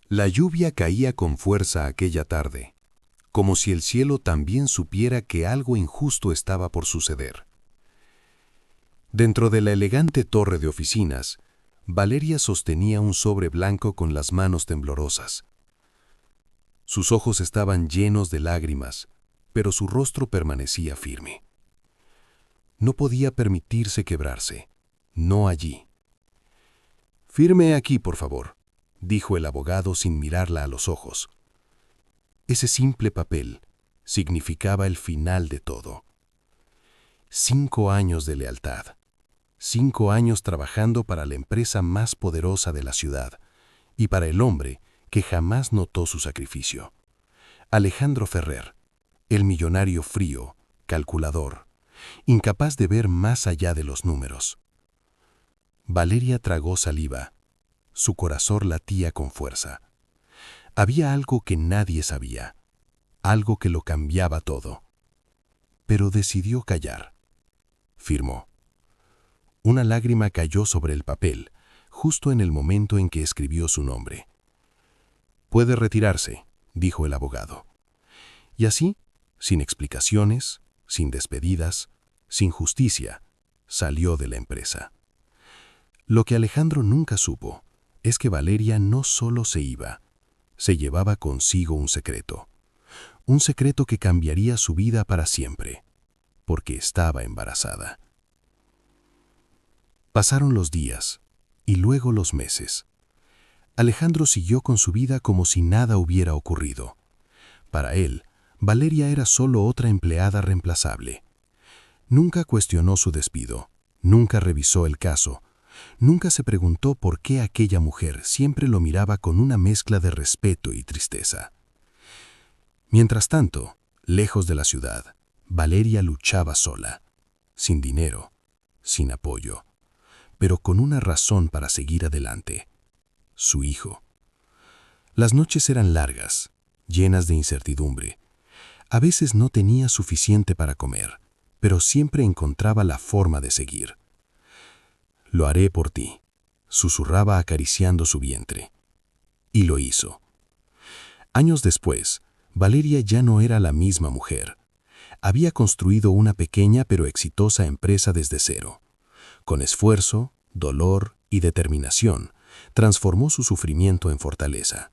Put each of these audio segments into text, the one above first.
La lluvia caía con fuerza aquella tarde, como si el cielo también supiera que algo injusto estaba por suceder. Dentro de la elegante torre de oficinas, Valeria sostenía un sobre blanco con las manos temblorosas. Sus ojos estaban llenos de lágrimas, pero su rostro permanecía firme. No podía permitirse quebrarse, no allí. «Firme aquí, por favor», dijo el abogado sin mirarla a los ojos. Ese simple papel significaba el final de todo. 5 años de lealtad, 5 años trabajando para la empresa más poderosa de la ciudad y para el hombre que jamás notó su sacrificio. Alejandro Ferrer, el millonario frío, calculador, incapaz de ver más allá de los números. Valeria tragó saliva. Su corazón latía con fuerza. Había algo que nadie sabía, algo que lo cambiaba todo. Pero decidió callar. Firmó. Una lágrima cayó sobre el papel, justo en el momento en que escribió su nombre. «Puede retirarse», dijo el abogado. Y así, sin explicaciones, sin despedidas, sin justicia, salió de la empresa. Lo que Alejandro nunca supo es que Valeria no solo se iba, se llevaba consigo un secreto que cambiaría su vida para siempre, porque estaba embarazada. Pasaron los días y luego los meses. Alejandro siguió con su vida como si nada hubiera ocurrido. Para él, Valeria era solo otra empleada reemplazable. Nunca cuestionó su despido, nunca revisó el caso, nunca se preguntó por qué aquella mujer siempre lo miraba con una mezcla de respeto y tristeza. Mientras tanto, lejos de la ciudad, Valeria luchaba sola, sin dinero, sin apoyo, pero con una razón para seguir adelante: su hijo. Las noches eran largas, llenas de incertidumbre. A veces no tenía suficiente para comer, pero siempre encontraba la forma de seguir. «Lo haré por ti», susurraba acariciando su vientre. Y lo hizo. Años después, Valeria ya no era la misma mujer. Había construido una pequeña pero exitosa empresa desde cero. Con esfuerzo, dolor y determinación, transformó su sufrimiento en fortaleza.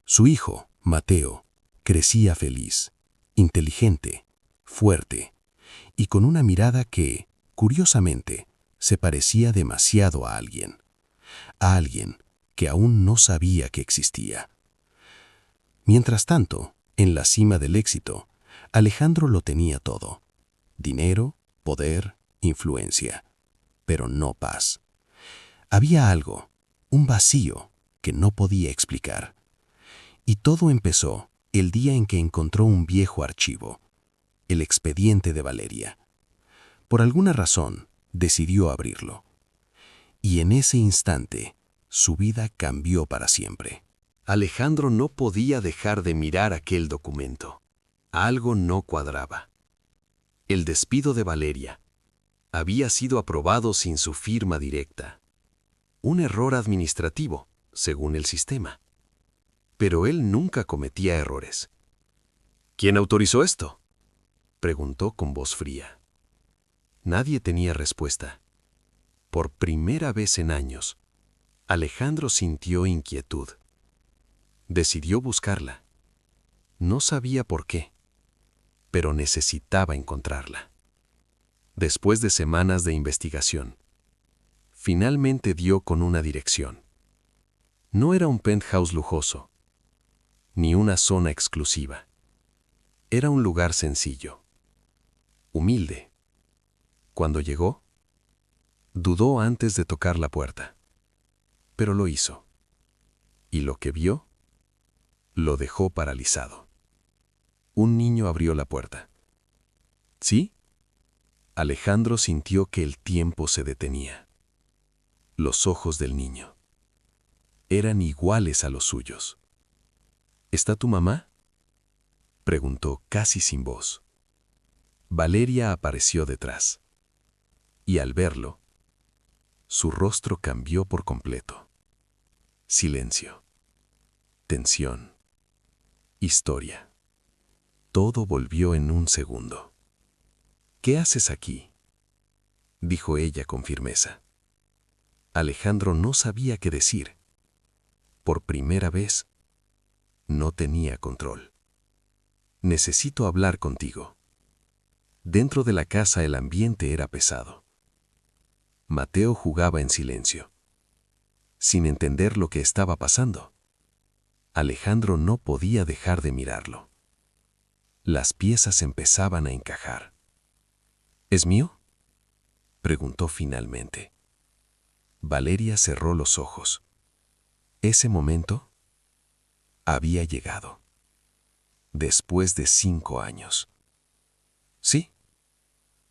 Su hijo, Mateo, crecía feliz, inteligente, fuerte y con una mirada que, curiosamente, se parecía demasiado a alguien que aún no sabía que existía. Mientras tanto, en la cima del éxito, Alejandro lo tenía todo: dinero, poder, influencia, pero no paz. Había algo, un vacío que no podía explicar. Y todo empezó el día en que encontró un viejo archivo, el expediente de Valeria. Por alguna razón, decidió abrirlo. Y en ese instante, su vida cambió para siempre. Alejandro no podía dejar de mirar aquel documento. Algo no cuadraba. El despido de Valeria había sido aprobado sin su firma directa. Un error administrativo, según el sistema. Pero él nunca cometía errores. «¿Quién autorizó esto?», preguntó con voz fría. Nadie tenía respuesta. Por primera vez en años, Alejandro sintió inquietud. Decidió buscarla. No sabía por qué, pero necesitaba encontrarla. Después de semanas de investigación, finalmente dio con una dirección. No era un penthouse lujoso, ni una zona exclusiva. Era un lugar sencillo, humilde. Cuando llegó, dudó antes de tocar la puerta, pero lo hizo. Y lo que vio, lo dejó paralizado. Un niño abrió la puerta. ¿Sí? Alejandro sintió que el tiempo se detenía. Los ojos del niño eran iguales a los suyos. ¿Está tu mamá?, preguntó casi sin voz. Valeria apareció detrás. Y al verlo, su rostro cambió por completo. Silencio. tensión, historia. Todo volvió en un segundo. «¿Qué haces aquí?», dijo ella con firmeza. Alejandro no sabía qué decir. Por primera vez, no tenía control. «Necesito hablar contigo». Dentro de la casa el ambiente era pesado. Mateo jugaba en silencio, sin entender lo que estaba pasando. Alejandro no podía dejar de mirarlo. Las piezas empezaban a encajar. «¿Es mío?», preguntó finalmente. Valeria cerró los ojos. Ese momento había llegado. Después de 5 años. «Sí»,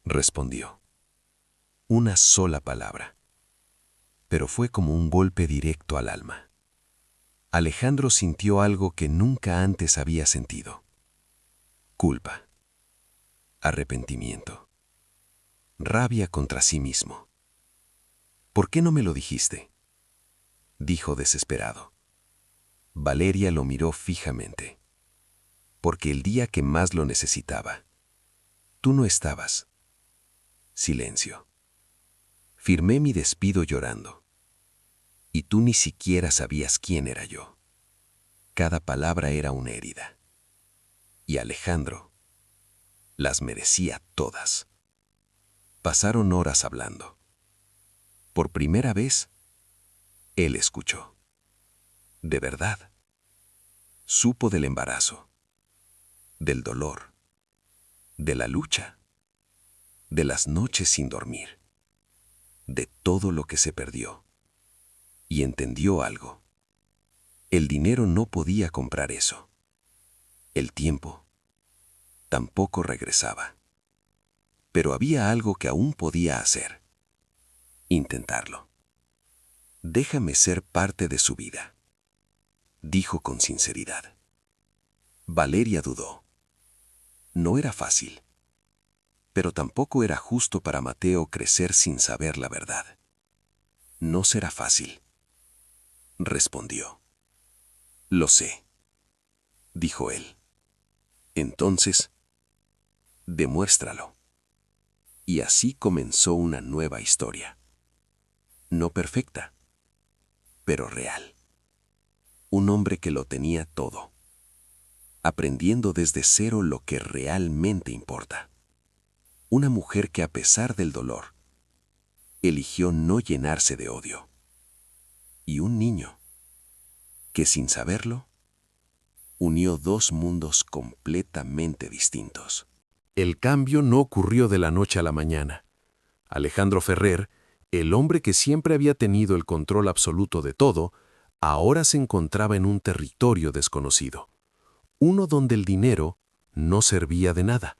respondió. Una sola palabra. Pero fue como un golpe directo al alma. Alejandro sintió algo que nunca antes había sentido. Culpa. Arrepentimiento. Rabia contra sí mismo. «¿Por qué no me lo dijiste?», dijo desesperado. Valeria lo miró fijamente. «Porque el día que más lo necesitaba, tú no estabas». Silencio. «Firmé mi despido llorando. Y tú ni siquiera sabías quién era yo». Cada palabra era una herida. Y Alejandro las merecía todas. Pasaron horas hablando. Por primera vez, él escuchó. De verdad. Supo del embarazo, del dolor, de la lucha, de las noches sin dormir, de todo lo que se perdió. Y entendió algo. El dinero no podía comprar eso. El tiempo tampoco regresaba. Pero había algo que aún podía hacer. Intentarlo. «Déjame ser parte de su vida», dijo con sinceridad. Valeria dudó. No era fácil. Pero tampoco era justo para Mateo crecer sin saber la verdad. «No será fácil», respondió. «Lo sé», dijo él. «Entonces, demuéstralo». Y así comenzó una nueva historia. No perfecta, pero real. Un hombre que lo tenía todo, aprendiendo desde cero lo que realmente importa. Una mujer que a pesar del dolor, eligió no llenarse de odio. Y un niño que sin saberlo, unió dos mundos completamente distintos. El cambio no ocurrió de la noche a la mañana. Alejandro Ferrer, el hombre que siempre había tenido el control absoluto de todo, ahora se encontraba en un territorio desconocido. Uno donde el dinero no servía de nada.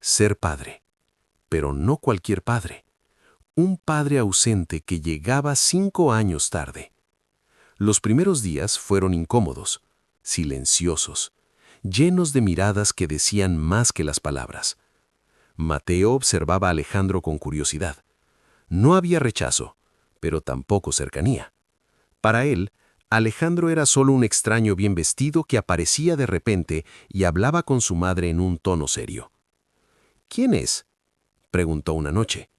Ser padre, pero no cualquier padre. Un padre ausente que llegaba 5 años tarde. Los primeros días fueron incómodos, silenciosos, llenos de miradas que decían más que las palabras. Mateo observaba a Alejandro con curiosidad. No había rechazo, pero tampoco cercanía. Para él, Alejandro era solo un extraño bien vestido que aparecía de repente y hablaba con su madre en un tono serio. «¿Quién es?», preguntó una noche.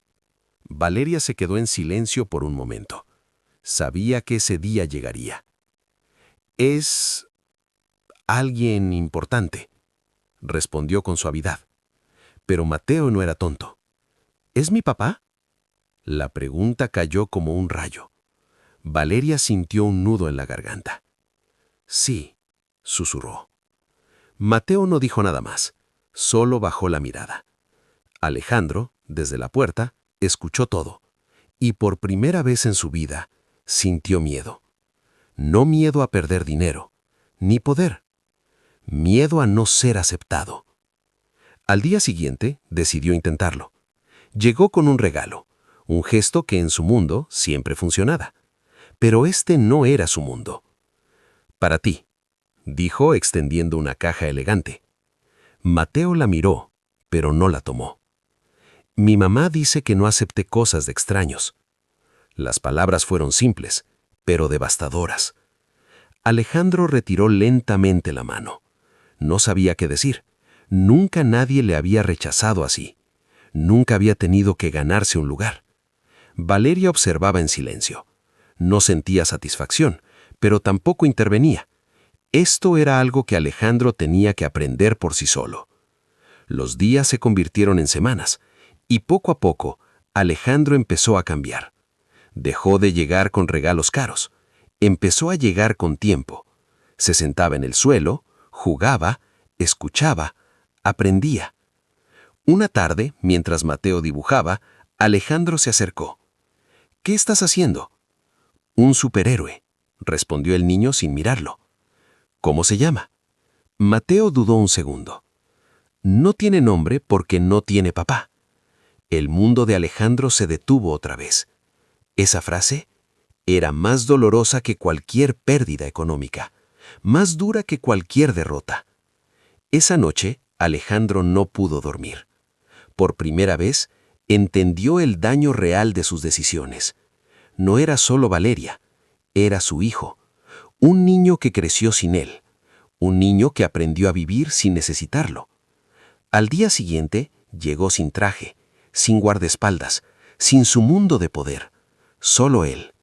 Valeria se quedó en silencio por un momento. Sabía que ese día llegaría. «Es alguien importante», respondió con suavidad. Pero Mateo no era tonto. «¿Es mi papá?». La pregunta cayó como un rayo. Valeria sintió un nudo en la garganta. «Sí», susurró. Mateo no dijo nada más, solo bajó la mirada. Alejandro, desde la puerta, escuchó todo, y por primera vez en su vida, sintió miedo. No miedo a perder dinero, ni poder. Miedo a no ser aceptado. Al día siguiente, decidió intentarlo. Llegó con un regalo, un gesto que en su mundo siempre funcionaba. Pero este no era su mundo. «Para ti», dijo extendiendo una caja elegante. Mateo la miró, pero no la tomó. «Mi mamá dice que no acepte cosas de extraños». Las palabras fueron simples, pero devastadoras. Alejandro retiró lentamente la mano. No sabía qué decir. Nunca nadie le había rechazado así. Nunca había tenido que ganarse un lugar. Valeria observaba en silencio. No sentía satisfacción, pero tampoco intervenía. Esto era algo que Alejandro tenía que aprender por sí solo. Los días se convirtieron en semanas, y poco a poco, Alejandro empezó a cambiar. Dejó de llegar con regalos caros. Empezó a llegar con tiempo. Se sentaba en el suelo, jugaba, escuchaba, aprendía. Una tarde, mientras Mateo dibujaba, Alejandro se acercó. «¿Qué estás haciendo?» «Un superhéroe», respondió el niño sin mirarlo. «¿Cómo se llama?» Mateo dudó un segundo. «No tiene nombre porque no tiene papá». El mundo de Alejandro se detuvo otra vez. Esa frase era más dolorosa que cualquier pérdida económica, más dura que cualquier derrota. Esa noche, Alejandro no pudo dormir. Por primera vez, entendió el daño real de sus decisiones. No era solo Valeria, era su hijo, un niño que creció sin él, un niño que aprendió a vivir sin necesitarlo. Al día siguiente, llegó sin traje, sin guardaespaldas, sin su mundo de poder, solo él.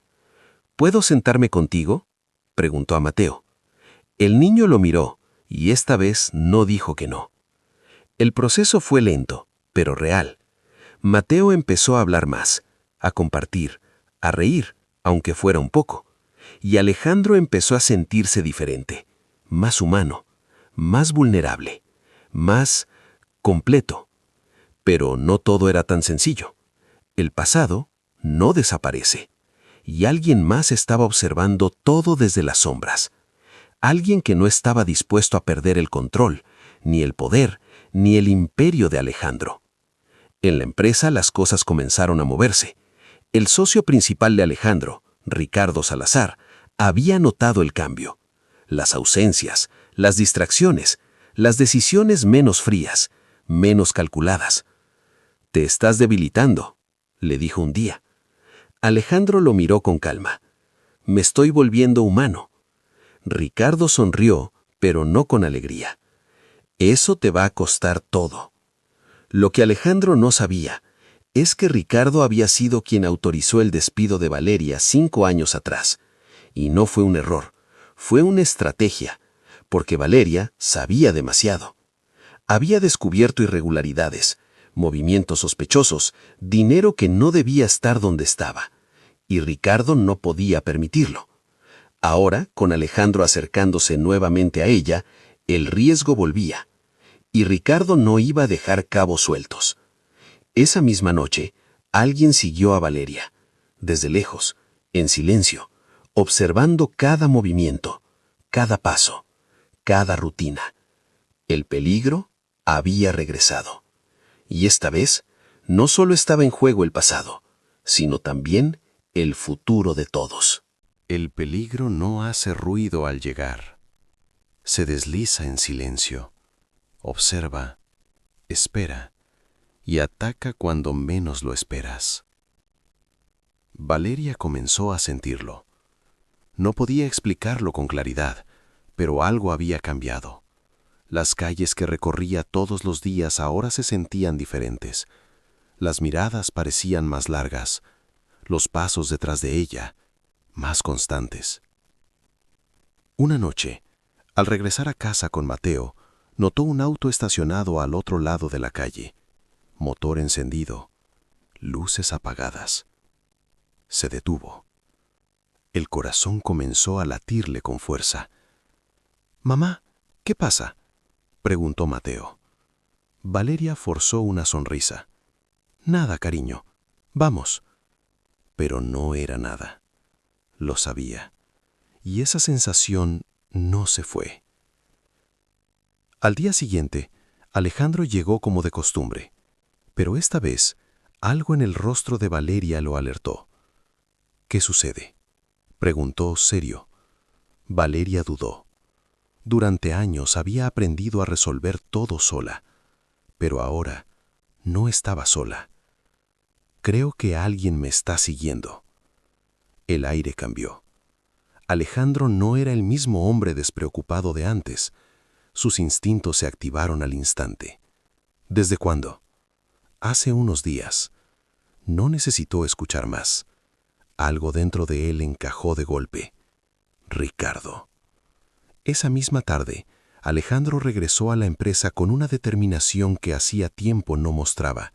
«¿Puedo sentarme contigo?», preguntó a Mateo. El niño lo miró, y esta vez no dijo que no. El proceso fue lento, pero real. Mateo empezó a hablar más, a compartir, a reír, aunque fuera un poco. Y Alejandro empezó a sentirse diferente, más humano, más vulnerable, más completo. Pero no todo era tan sencillo. El pasado no desaparece. Y alguien más estaba observando todo desde las sombras. Alguien que no estaba dispuesto a perder el control, ni el poder, ni el imperio de Alejandro. En la empresa las cosas comenzaron a moverse. El socio principal de Alejandro, Ricardo Salazar, había notado el cambio. Las ausencias, las distracciones, las decisiones menos frías, menos calculadas. «Te estás debilitando», le dijo un día. Alejandro lo miró con calma. «Me estoy volviendo humano». Ricardo sonrió, pero no con alegría. «Eso te va a costar todo». Lo que Alejandro no sabía es que Ricardo había sido quien autorizó el despido de Valeria 5 años atrás. Y no fue un error, fue una estrategia, porque Valeria sabía demasiado. Había descubierto irregularidades, movimientos sospechosos, dinero que no debía estar donde estaba. Y Ricardo no podía permitirlo. Ahora, con Alejandro acercándose nuevamente a ella, el riesgo volvía. Y Ricardo no iba a dejar cabos sueltos. Esa misma noche, alguien siguió a Valeria, desde lejos, en silencio, observando cada movimiento, cada paso, cada rutina. El peligro había regresado. Y esta vez, no solo estaba en juego el pasado, sino también el futuro de todos. El peligro no hace ruido al llegar. Se desliza en silencio, observa, espera y ataca cuando menos lo esperas. Valeria comenzó a sentirlo. No podía explicarlo con claridad, pero algo había cambiado. Las calles que recorría todos los días ahora se sentían diferentes. Las miradas parecían más largas, los pasos detrás de ella más constantes. Una noche, al regresar a casa con Mateo, notó un auto estacionado al otro lado de la calle. Motor encendido, luces apagadas. Se detuvo. El corazón comenzó a latirle con fuerza. «Mamá, ¿qué pasa?», preguntó Mateo. Valeria forzó una sonrisa. «Nada, cariño. Vamos». Pero no era nada. Lo sabía. Y esa sensación no se fue. Al día siguiente, Alejandro llegó como de costumbre. Pero esta vez, algo en el rostro de Valeria lo alertó. «¿Qué sucede?», preguntó serio. Valeria dudó. Durante años había aprendido a resolver todo sola, pero ahora no estaba sola. «Creo que alguien me está siguiendo». El aire cambió. Alejandro no era el mismo hombre despreocupado de antes. Sus instintos se activaron al instante. ¿Desde cuándo? Hace unos días. No necesitó escuchar más. Algo dentro de él encajó de golpe. Ricardo. Esa misma tarde, Alejandro regresó a la empresa con una determinación que hacía tiempo no mostraba.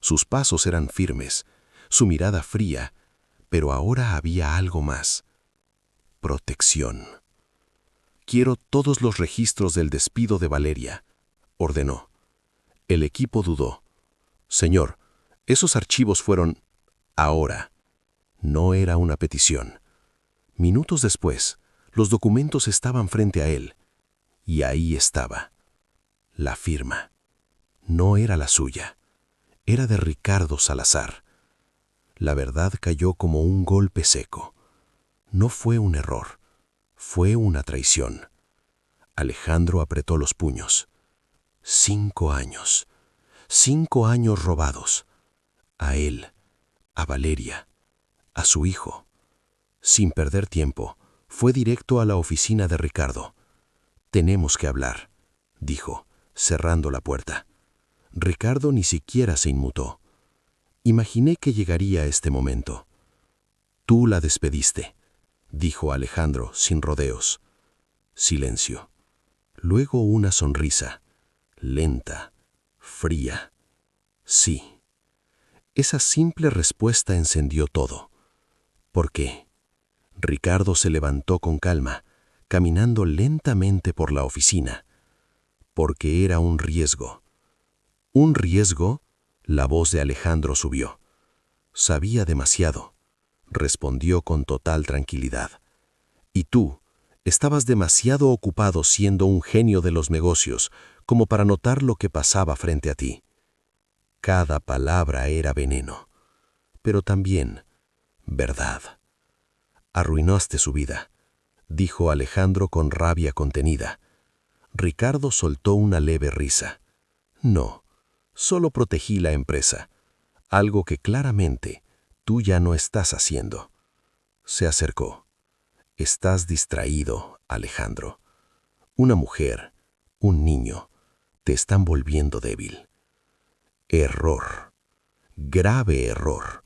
Sus pasos eran firmes, su mirada fría, pero ahora había algo más. Protección. Quiero todos los registros del despido de Valeria, ordenó. El equipo dudó. Señor, esos archivos fueron ahora. No era una petición. Minutos después, los documentos estaban frente a él. Y ahí estaba. La firma. No era la suya. Era de Ricardo Salazar. La verdad cayó como un golpe seco. No fue un error. Fue una traición. Alejandro apretó los puños. 5 años. 5 años robados. A él, a Valeria, a su hijo. Sin perder tiempo, fue directo a la oficina de Ricardo. Tenemos que hablar, dijo, cerrando la puerta. Ricardo ni siquiera se inmutó. Imaginé que llegaría este momento. Tú la despediste, dijo Alejandro sin rodeos. Silencio. Luego una sonrisa, lenta, fría. Sí. Esa simple respuesta encendió todo. ¿Por qué? Ricardo se levantó con calma, caminando lentamente por la oficina. Porque era un riesgo. ¿Un riesgo? La voz de Alejandro subió. Sabía demasiado, respondió con total tranquilidad. Y tú, estabas demasiado ocupado siendo un genio de los negocios como para notar lo que pasaba frente a ti. Cada palabra era veneno, pero también verdad. Arruinaste su vida, dijo Alejandro con rabia contenida. Ricardo soltó una leve risa. No, solo protegí la empresa, algo que claramente tú ya no estás haciendo. Se acercó. Estás distraído, Alejandro. Una mujer, un niño, te están volviendo débil. Error. Grave error.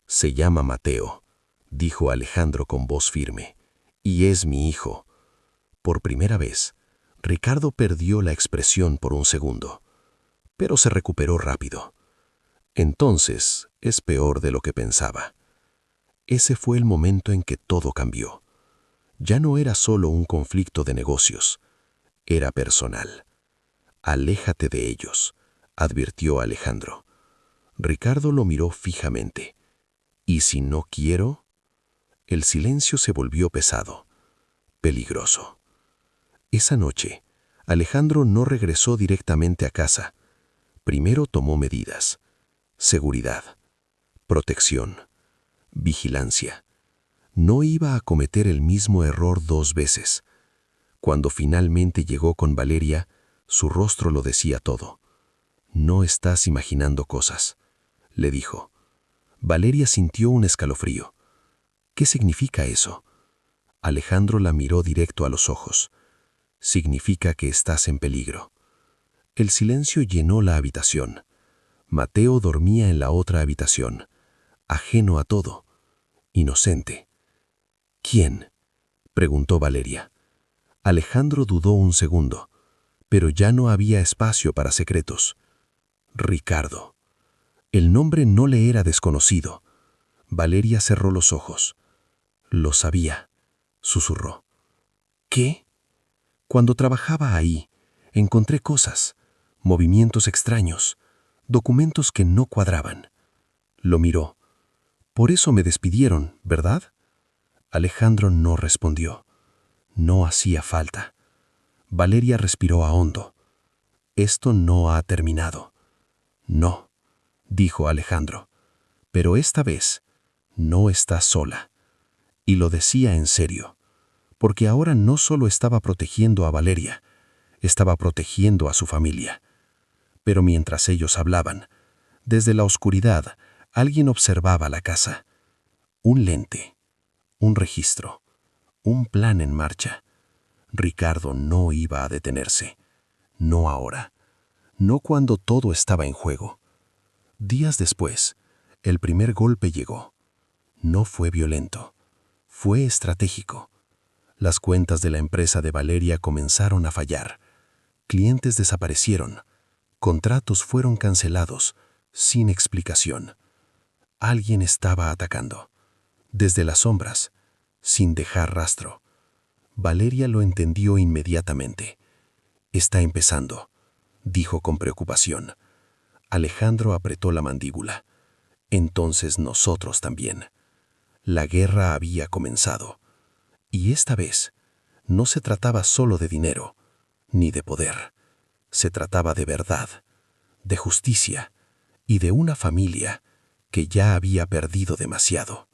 Se llama Mateo, dijo Alejandro con voz firme, y es mi hijo. Por primera vez, Ricardo perdió la expresión por un segundo, pero se recuperó rápido. Entonces, es peor de lo que pensaba. Ese fue el momento en que todo cambió. Ya no era solo un conflicto de negocios, era personal. Aléjate de ellos, advirtió Alejandro. Ricardo lo miró fijamente. ¿Y si no quiero? El silencio se volvió pesado, peligroso. Esa noche, Alejandro no regresó directamente a casa. Primero tomó medidas. Seguridad, protección, vigilancia. No iba a cometer el mismo error 2 veces. Cuando finalmente llegó con Valeria, su rostro lo decía todo. No estás imaginando cosas, le dijo. Valeria sintió un escalofrío. ¿Qué significa eso? Alejandro la miró directo a los ojos. Significa que estás en peligro. El silencio llenó la habitación. Mateo dormía en la otra habitación, ajeno a todo, inocente. ¿Quién? Preguntó Valeria. Alejandro dudó un segundo, pero ya no había espacio para secretos. Ricardo. El nombre no le era desconocido. Valeria cerró los ojos. Lo sabía, susurró. ¿Qué? Cuando trabajaba ahí, encontré cosas, movimientos extraños, documentos que no cuadraban. Lo miró. Por eso me despidieron, ¿verdad? Alejandro no respondió. No hacía falta. Valeria respiró a hondo. Esto no ha terminado. No, dijo Alejandro. Pero esta vez no estás sola. Y lo decía en serio, porque ahora no solo estaba protegiendo a Valeria, estaba protegiendo a su familia. Pero mientras ellos hablaban, desde la oscuridad, alguien observaba la casa. Un lente, un registro, Un plan en marcha. Ricardo no iba a detenerse. No ahora. No cuando todo estaba en juego. Días después, el primer golpe llegó. No fue violento. Fue estratégico. Las cuentas de la empresa de Valeria comenzaron a fallar. Clientes desaparecieron. Contratos fueron cancelados, sin explicación. Alguien estaba atacando. Desde las sombras, sin dejar rastro. Valeria lo entendió inmediatamente. «Está empezando», dijo con preocupación. Alejandro apretó la mandíbula. Entonces nosotros también. La guerra había comenzado. Y esta vez no se trataba solo de dinero, ni de poder. Se trataba de verdad, de justicia y de una familia que ya había perdido demasiado.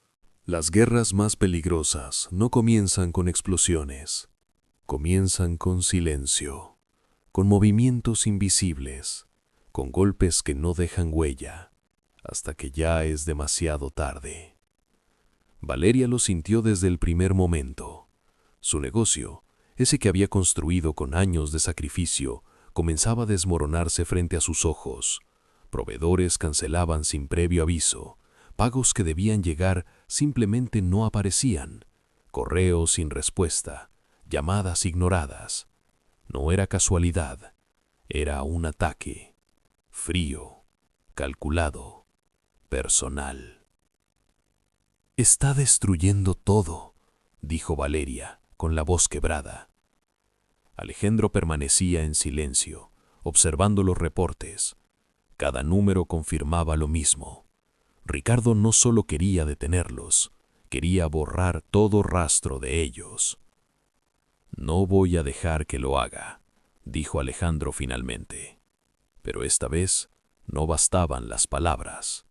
Las guerras más peligrosas no comienzan con explosiones, comienzan con silencio, con movimientos invisibles, con golpes que no dejan huella, hasta que ya es demasiado tarde. Valeria lo sintió desde el primer momento. Su negocio, ese que había construido con años de sacrificio, comenzaba a desmoronarse frente a sus ojos. Proveedores cancelaban sin previo aviso. Pagos que debían llegar simplemente no aparecían. Correos sin respuesta. Llamadas ignoradas. No era casualidad. Era un ataque. Frío. Calculado. Personal. «Está destruyendo todo», dijo Valeria, con la voz quebrada. Alejandro permanecía en silencio, observando los reportes. Cada número confirmaba lo mismo. Ricardo no solo quería detenerlos, quería borrar todo rastro de ellos. «No voy a dejar que lo haga», dijo Alejandro finalmente. Pero esta vez no bastaban las palabras.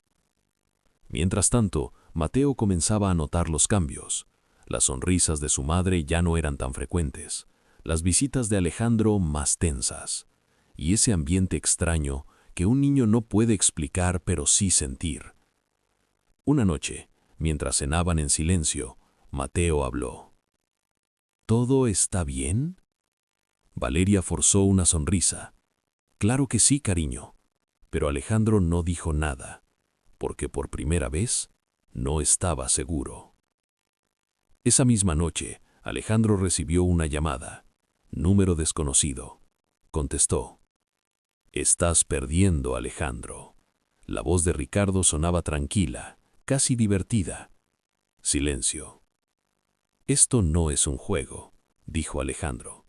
Mientras tanto, Mateo comenzaba a notar los cambios. Las sonrisas de su madre ya no eran tan frecuentes, las visitas de Alejandro más tensas, y ese ambiente extraño que un niño no puede explicar pero sí sentir. Una noche, mientras cenaban en silencio, Mateo habló. «¿Todo está bien?» Valeria forzó una sonrisa. «Claro que sí, cariño». Pero Alejandro no dijo nada, porque por primera vez no estaba seguro. Esa misma noche, Alejandro recibió una llamada. Número desconocido. Contestó. «Estás perdiendo, Alejandro». La voz de Ricardo sonaba tranquila, casi divertida. Silencio. «Esto no es un juego», dijo Alejandro.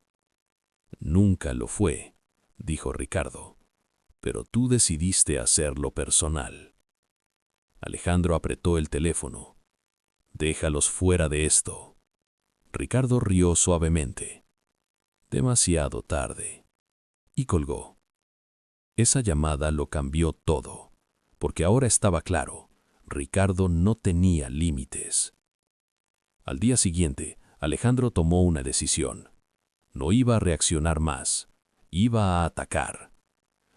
«Nunca lo fue», dijo Ricardo. «Pero tú decidiste hacerlo personal». Alejandro apretó el teléfono. «Déjalos fuera de esto». Ricardo rió suavemente. «Demasiado tarde». Y colgó. Esa llamada lo cambió todo, porque ahora estaba claro, Ricardo no tenía límites. Al día siguiente, Alejandro tomó una decisión. No iba a reaccionar más, iba a atacar.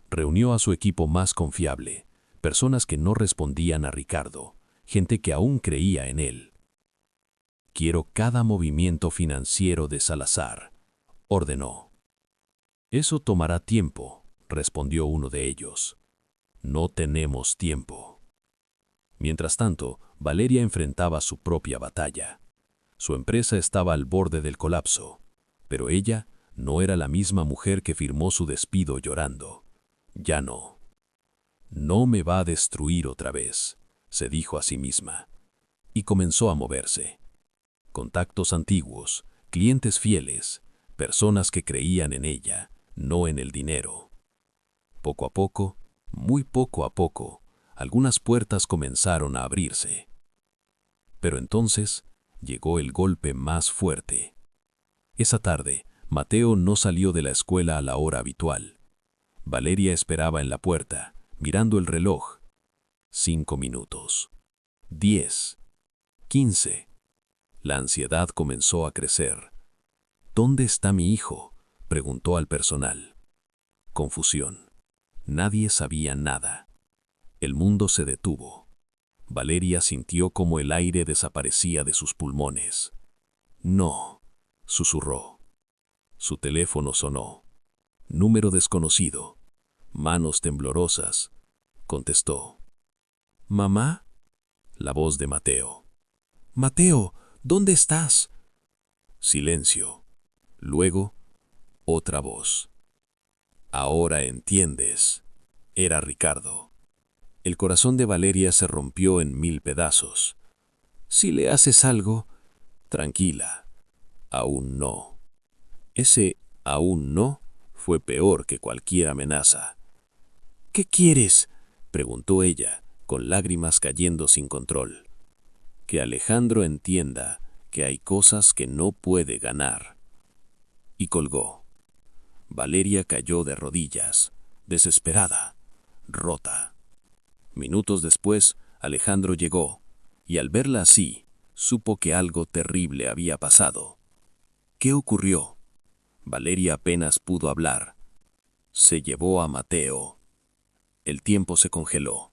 Reunió a su equipo más confiable, personas que no respondían a Ricardo, gente que aún creía en él. «Quiero cada movimiento financiero de Salazar», ordenó. «Eso tomará tiempo», respondió uno de ellos. «No tenemos tiempo». Mientras tanto, Valeria enfrentaba su propia batalla. Su empresa estaba al borde del colapso, pero ella no era la misma mujer que firmó su despido llorando. Ya no. «No me va a destruir otra vez», se dijo a sí misma, y comenzó a moverse. Contactos antiguos, clientes fieles, personas que creían en ella, no en el dinero. Poco a poco, muy poco a poco, algunas puertas comenzaron a abrirse. Pero entonces llegó el golpe más fuerte. Esa tarde, Mateo no salió de la escuela a la hora habitual. Valeria esperaba en la puerta, mirando el reloj. 5 minutos. 10. 15. La ansiedad comenzó a crecer. «¿Dónde está mi hijo?», preguntó al personal. Confusión. Nadie sabía nada. El mundo se detuvo. Valeria sintió como el aire desaparecía de sus pulmones. No, susurró. Su teléfono sonó. Número desconocido. Manos temblorosas. Contestó. ¿Mamá? La voz de Mateo. Mateo, ¿dónde estás? Silencio. Luego, otra voz. Ahora entiendes. Era Ricardo. El corazón de Valeria se rompió en 1000 pedazos. Si le haces algo, tranquila. Aún no. Ese aún no fue peor que cualquier amenaza. ¿Qué quieres?, preguntó ella, con lágrimas cayendo sin control. Que Alejandro entienda que hay cosas que no puede ganar. Y colgó. Valeria cayó de rodillas, desesperada, rota. Minutos después, Alejandro llegó, y al verla así, supo que algo terrible había pasado. ¿Qué ocurrió? Valeria apenas pudo hablar. Se llevó a Mateo. El tiempo se congeló.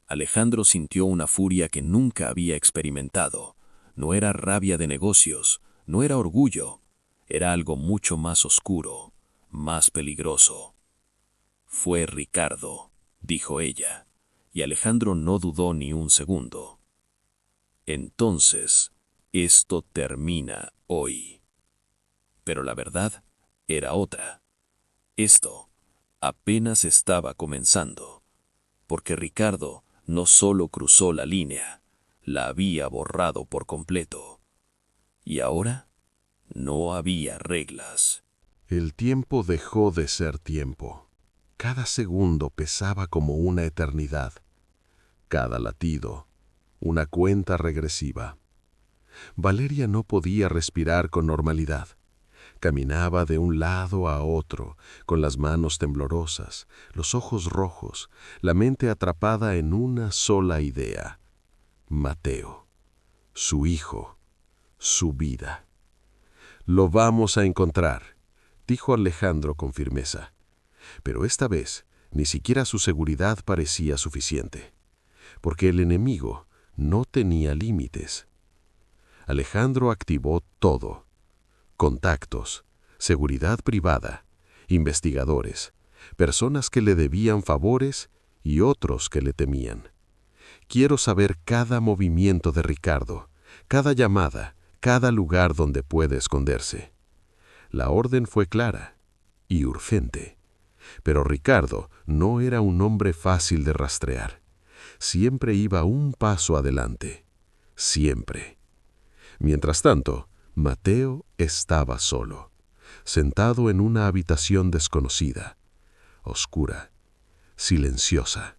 Alejandro sintió una furia que nunca había experimentado. No era rabia de negocios, no era orgullo, era algo mucho más oscuro, más peligroso. Fue Ricardo, dijo ella, y Alejandro no dudó ni un segundo. Entonces, esto termina hoy. Pero la verdad era otra. Esto apenas estaba comenzando, porque Ricardo no solo cruzó la línea, la había borrado por completo. Y ahora no había reglas. El tiempo dejó de ser tiempo. Cada segundo pesaba como una eternidad. Cada latido, una cuenta regresiva. Valeria no podía respirar con normalidad. Caminaba de un lado a otro, con las manos temblorosas, los ojos rojos, la mente atrapada en una sola idea. Mateo, su hijo, su vida. «Lo vamos a encontrar», dijo Alejandro con firmeza. Pero esta vez, ni siquiera su seguridad parecía suficiente, porque el enemigo no tenía límites. Alejandro activó todo: contactos, seguridad privada, investigadores, personas que le debían favores y otros que le temían. Quiero saber cada movimiento de Ricardo, cada llamada, cada lugar donde puede esconderse. La orden fue clara y urgente. Pero Ricardo no era un hombre fácil de rastrear. Siempre iba un paso adelante. Siempre. Mientras tanto, Mateo estaba solo, sentado en una habitación desconocida, oscura, silenciosa.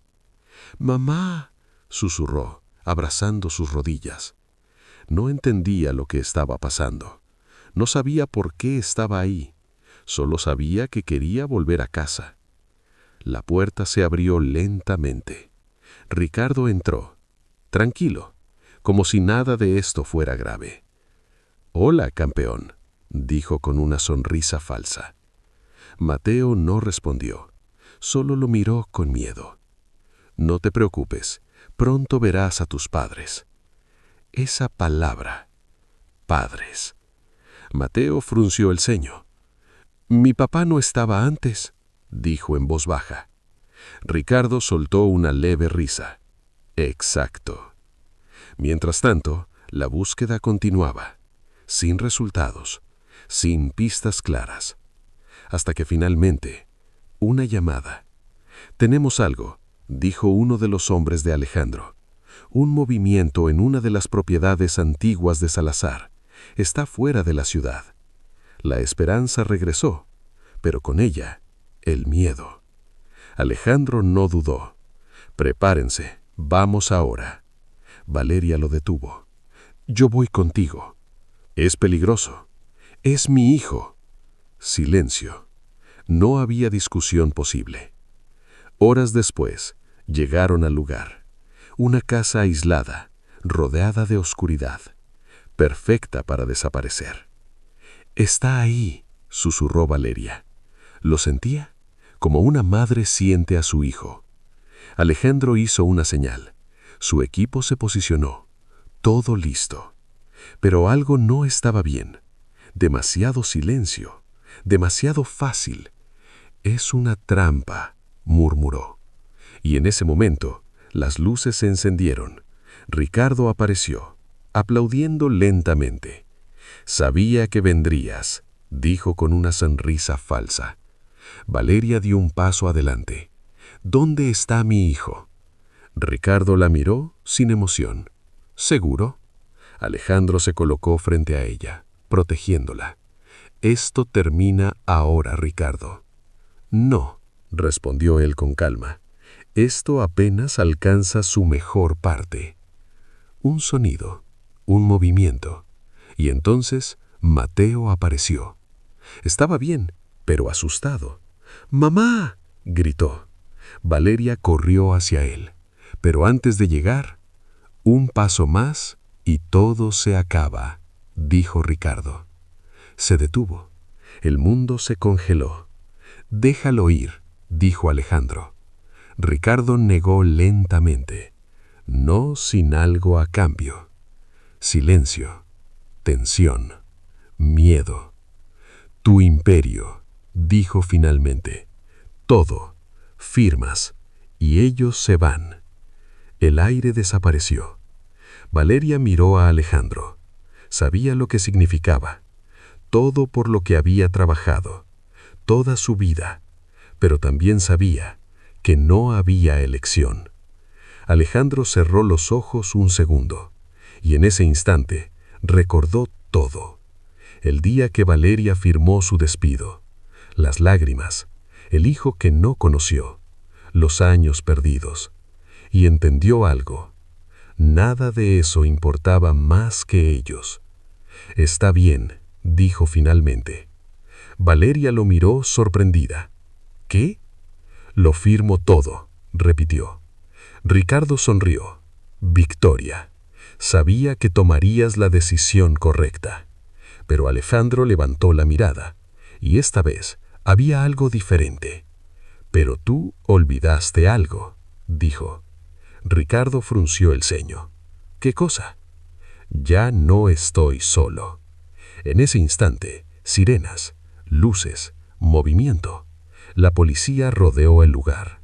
«Mamá», susurró, abrazando sus rodillas. No entendía lo que estaba pasando. No sabía por qué estaba ahí. Solo sabía que quería volver a casa. La puerta se abrió lentamente. Ricardo entró, tranquilo, como si nada de esto fuera grave. «Hola, campeón», dijo con una sonrisa falsa. Mateo no respondió, solo lo miró con miedo. «No te preocupes, pronto verás a tus padres». Esa palabra, padres. Mateo frunció el ceño. «Mi papá no estaba antes», dijo en voz baja. Ricardo soltó una leve risa. «Exacto». Mientras tanto, la búsqueda continuaba, sin resultados, sin pistas claras. Hasta que finalmente, una llamada. «Tenemos algo», dijo uno de los hombres de Alejandro. «Un movimiento en una de las propiedades antiguas de Salazar. Está fuera de la ciudad». La esperanza regresó, pero con ella, el miedo. Alejandro no dudó. «Prepárense, vamos ahora». Valeria lo detuvo. «Yo voy contigo». «Es peligroso». «Es mi hijo». Silencio. No había discusión posible. Horas después, llegaron al lugar. Una casa aislada, rodeada de oscuridad, perfecta para desaparecer. «Está ahí», susurró Valeria. Lo sentía, como una madre siente a su hijo. Alejandro hizo una señal. Su equipo se posicionó. Todo listo. Pero algo no estaba bien. Demasiado silencio, demasiado fácil. Es una trampa, murmuró. Y en ese momento, las luces se encendieron. Ricardo apareció, aplaudiendo lentamente. Sabía que vendrías, dijo con una sonrisa falsa. Valeria dio un paso adelante. ¿Dónde está mi hijo? Ricardo la miró sin emoción. ¿Seguro? Alejandro se colocó frente a ella, protegiéndola. Esto termina ahora, Ricardo. No, respondió él con calma. Esto apenas alcanza su mejor parte. Un sonido, un movimiento. Y entonces Mateo apareció. Estaba bien, pero asustado. ¡Mamá!, gritó. Valeria corrió hacia él, pero antes de llegar, un paso más y todo se acaba, dijo Ricardo. Se detuvo. El mundo se congeló. Déjalo ir, dijo Alejandro. Ricardo negó lentamente, no sin algo a cambio. Silencio, tensión, miedo. Tu imperio, dijo finalmente. Todo, firmas, y ellos se van. El aire desapareció. Valeria miró a Alejandro. Sabía lo que significaba. Todo por lo que había trabajado, toda su vida, pero también sabía que no había elección. Alejandro cerró los ojos un segundo, y en ese instante recordó todo. El día que Valeria firmó su despido, las lágrimas, el hijo que no conoció, los años perdidos, y entendió algo. Nada de eso importaba más que ellos. Está bien, dijo finalmente. Valeria lo miró sorprendida. ¿Qué? Lo firmo todo, repitió. Ricardo sonrió. Victoria. Sabía que tomarías la decisión correcta. Pero Alejandro levantó la mirada, y esta vez había algo diferente. Pero tú olvidaste algo, dijo. Ricardo frunció el ceño. ¿Qué cosa? Ya no estoy solo. En ese instante, sirenas, luces, movimiento. La policía rodeó el lugar.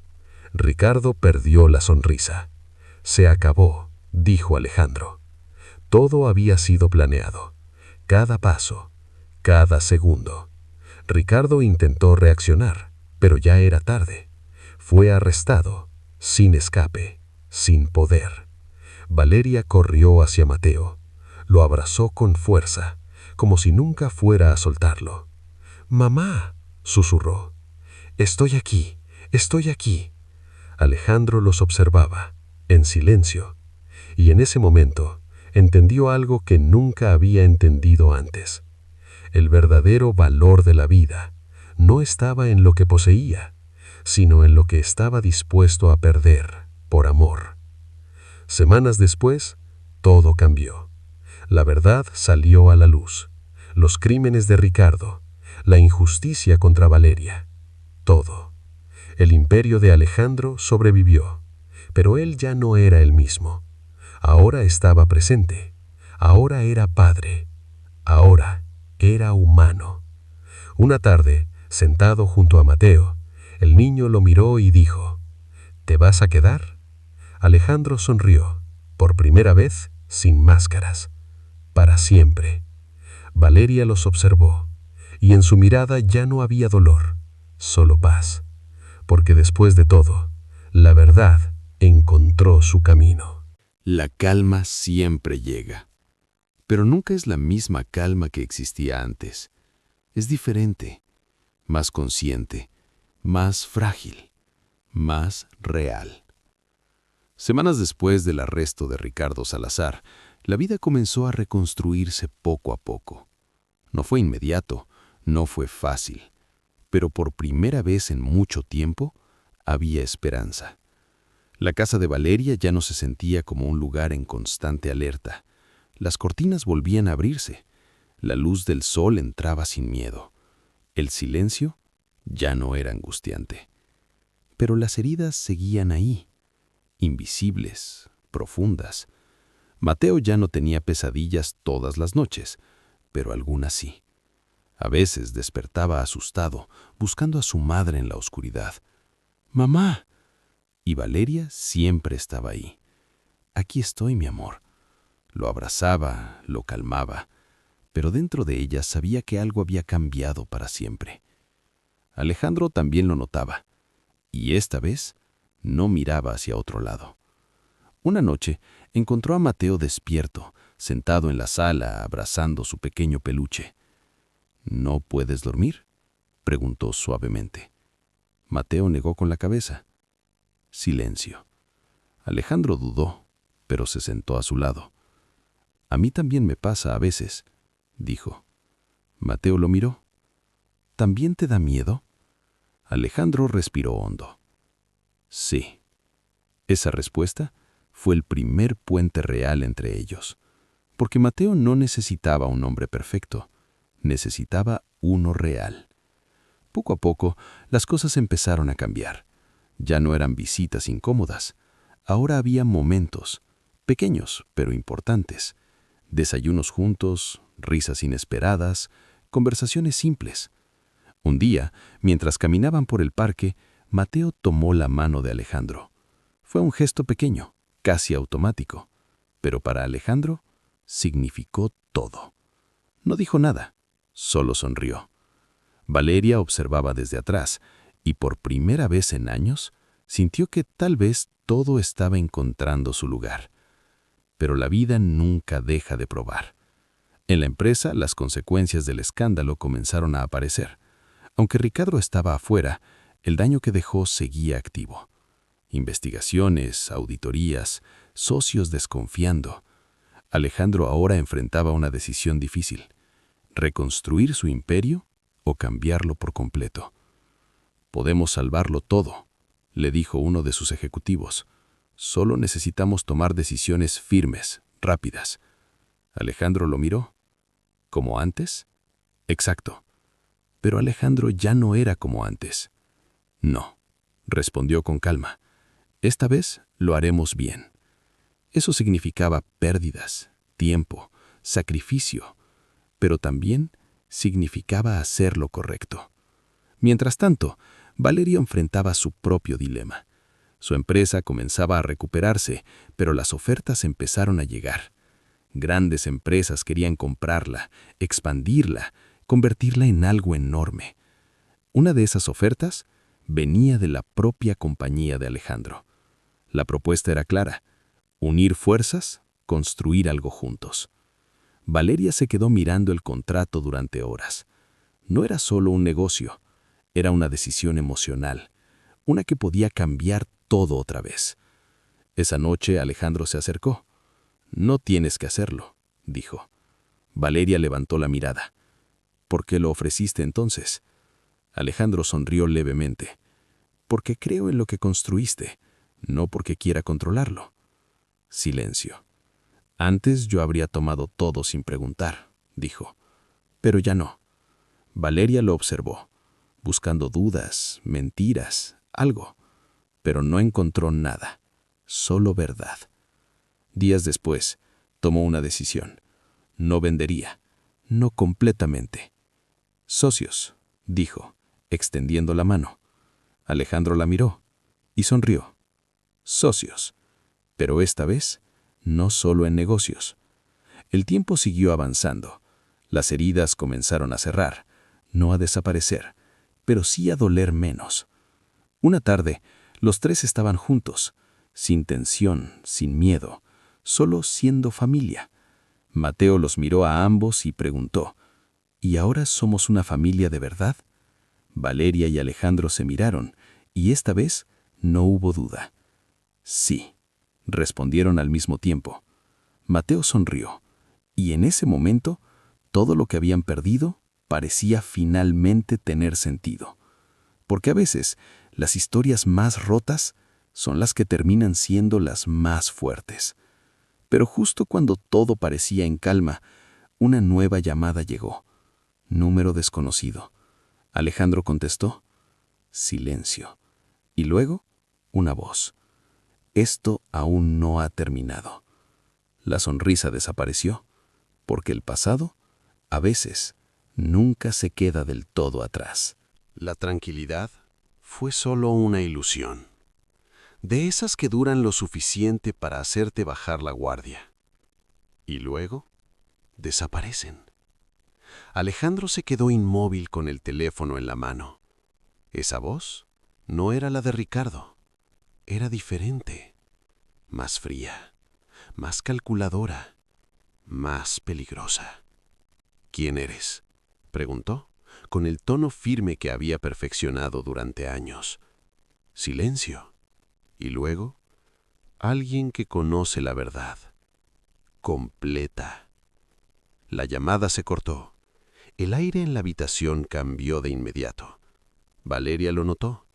Ricardo perdió la sonrisa. Se acabó, dijo Alejandro. Todo había sido planeado. Cada paso, cada segundo. Ricardo intentó reaccionar, pero ya era tarde. Fue arrestado, sin escape, sin poder. Valeria corrió hacia Mateo. Lo abrazó con fuerza, como si nunca fuera a soltarlo. «Mamá», susurró. «Estoy aquí, estoy aquí». Alejandro los observaba, en silencio, y en ese momento entendió algo que nunca había entendido antes. El verdadero valor de la vida no estaba en lo que poseía, sino en lo que estaba dispuesto a perder por amor. Semanas después, todo cambió. La verdad salió a la luz. Los crímenes de Ricardo, la injusticia contra Valeria, todo. El imperio de Alejandro sobrevivió, pero él ya no era el mismo. Ahora estaba presente, ahora era padre, ahora era humano. Una tarde, sentado junto a Mateo, el niño lo miró y dijo, «¿Te vas a quedar?» Alejandro sonrió, por primera vez sin máscaras. Para siempre. Valeria los observó, y en su mirada ya no había dolor, solo paz, porque después de todo, la verdad encontró su camino. La calma siempre llega, pero nunca es la misma calma que existía antes. Es diferente, más consciente, más frágil, más real. Semanas después del arresto de Ricardo Salazar, la vida comenzó a reconstruirse poco a poco. No fue inmediato, no fue fácil, pero por primera vez en mucho tiempo había esperanza. La casa de Valeria ya no se sentía como un lugar en constante alerta. Las cortinas volvían a abrirse. La luz del sol entraba sin miedo. El silencio ya no era angustiante. Pero las heridas seguían ahí, invisibles, profundas. Mateo ya no tenía pesadillas todas las noches, pero algunas sí. A veces despertaba asustado, buscando a su madre en la oscuridad. «¡Mamá!». Y Valeria siempre estaba ahí. «Aquí estoy, mi amor». Lo abrazaba, lo calmaba, pero dentro de ella sabía que algo había cambiado para siempre. Alejandro también lo notaba, y esta vez no miraba hacia otro lado. Una noche encontró a Mateo despierto, sentado en la sala, abrazando su pequeño peluche. «¿No puedes dormir?», preguntó suavemente. Mateo negó con la cabeza. Silencio. Alejandro dudó, pero se sentó a su lado. «A mí también me pasa a veces», dijo. Mateo lo miró. «¿También te da miedo?». Alejandro respiró hondo. Sí. Esa respuesta fue el primer puente real entre ellos, porque Mateo no necesitaba un hombre perfecto, necesitaba uno real. Poco a poco, las cosas empezaron a cambiar. Ya no eran visitas incómodas. Ahora había momentos, pequeños pero importantes. Desayunos juntos, risas inesperadas, conversaciones simples. Un día, mientras caminaban por el parque, Mateo tomó la mano de Alejandro. Fue un gesto pequeño, casi automático, pero para Alejandro significó todo. No dijo nada, solo sonrió. Valeria observaba desde atrás y por primera vez en años sintió que tal vez todo estaba encontrando su lugar. Pero la vida nunca deja de probar. En la empresa, las consecuencias del escándalo comenzaron a aparecer. Aunque Ricardo estaba afuera, el daño que dejó seguía activo. Investigaciones, auditorías, socios desconfiando. Alejandro ahora enfrentaba una decisión difícil: reconstruir su imperio o cambiarlo por completo. «Podemos salvarlo todo», le dijo uno de sus ejecutivos. «Solo necesitamos tomar decisiones firmes, rápidas». Alejandro lo miró. ¿Como antes? Exacto. Pero Alejandro ya no era como antes. «No», respondió con calma. «Esta vez lo haremos bien». Eso significaba pérdidas, tiempo, sacrificio, pero también significaba hacer lo correcto. Mientras tanto, Valeria enfrentaba su propio dilema. Su empresa comenzaba a recuperarse, pero las ofertas empezaron a llegar. Grandes empresas querían comprarla, expandirla, convertirla en algo enorme. Una de esas ofertas venía de la propia compañía de Alejandro. La propuesta era clara: unir fuerzas, construir algo juntos. Valeria se quedó mirando el contrato durante horas. No era solo un negocio, era una decisión emocional, una que podía cambiar todo otra vez. Esa noche Alejandro se acercó. «No tienes que hacerlo», dijo. Valeria levantó la mirada. «¿Por qué lo ofreciste entonces?». Alejandro sonrió levemente. «Porque creo en lo que construiste, no porque quiera controlarlo». Silencio. «Antes yo habría tomado todo sin preguntar», dijo. «Pero ya no». Valeria lo observó, buscando dudas, mentiras, algo, pero no encontró nada, solo verdad. Días después, tomó una decisión. No vendería, no completamente. «Socios», dijo, extendiendo la mano. Alejandro la miró y sonrió. «Socios», pero esta vez no solo en negocios. El tiempo siguió avanzando. Las heridas comenzaron a cerrar, no a desaparecer, pero sí a doler menos. Una tarde, los tres estaban juntos, sin tensión, sin miedo, solo siendo familia. Mateo los miró a ambos y preguntó: «¿Y ahora somos una familia de verdad?». Valeria y Alejandro se miraron, y esta vez no hubo duda. «Sí», respondieron al mismo tiempo. Mateo sonrió, y en ese momento, todo lo que habían perdido parecía finalmente tener sentido. Porque a veces, las historias más rotas son las que terminan siendo las más fuertes. Pero justo cuando todo parecía en calma, una nueva llamada llegó. Número desconocido. Alejandro contestó. Silencio. Y luego, una voz. «Esto aún no ha terminado». La sonrisa desapareció, porque el pasado, a veces, nunca se queda del todo atrás. La tranquilidad fue solo una ilusión, de esas que duran lo suficiente para hacerte bajar la guardia. Y luego, desaparecen. Alejandro se quedó inmóvil con el teléfono en la mano. Esa voz no era la de Ricardo, era diferente, más fría, más calculadora, más peligrosa. ¿Quién eres?, preguntó, con el tono firme que había perfeccionado durante años. Silencio. Y luego, alguien que conoce la verdad. Completa. La llamada se cortó. El aire en la habitación cambió de inmediato. Valeria lo notó.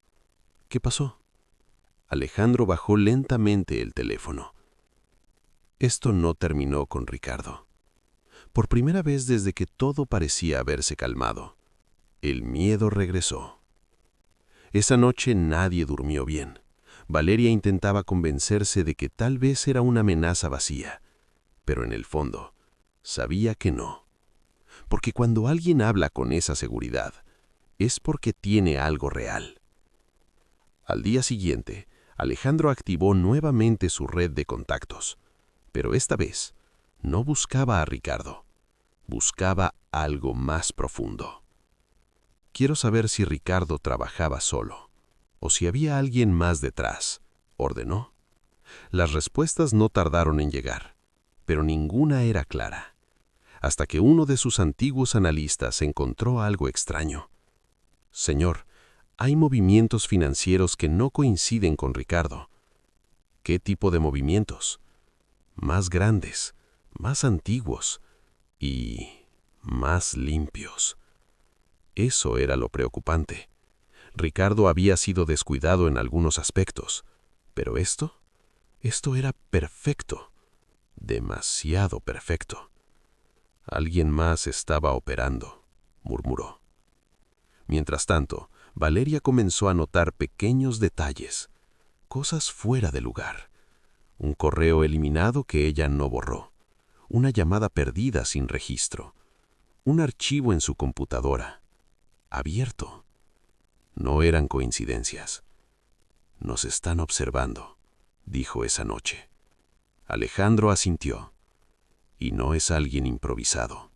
¿Qué pasó? Alejandro bajó lentamente el teléfono. Esto no terminó con Ricardo. Por primera vez desde que todo parecía haberse calmado, el miedo regresó. Esa noche nadie durmió bien. Valeria intentaba convencerse de que tal vez era una amenaza vacía, pero en el fondo sabía que no. Porque cuando alguien habla con esa seguridad, es porque tiene algo real. Al día siguiente, Alejandro activó nuevamente su red de contactos, pero esta vez no buscaba a Ricardo, buscaba algo más profundo. Quiero saber si Ricardo trabajaba solo, o si había alguien más detrás, ordenó. Las respuestas no tardaron en llegar, pero ninguna era clara, hasta que uno de sus antiguos analistas encontró algo extraño. Señor, hay movimientos financieros que no coinciden con Ricardo. ¿Qué tipo de movimientos? Más grandes, más antiguos y más limpios. Eso era lo preocupante. Ricardo había sido descuidado en algunos aspectos, pero esto era perfecto, demasiado perfecto. Alguien más estaba operando, murmuró. Mientras tanto, Valeria comenzó a notar pequeños detalles, cosas fuera de lugar. Un correo eliminado que ella no borró, una llamada perdida sin registro, un archivo en su computadora, abierto. No eran coincidencias. Nos están observando, dijo esa noche. Alejandro asintió. Y no es alguien improvisado.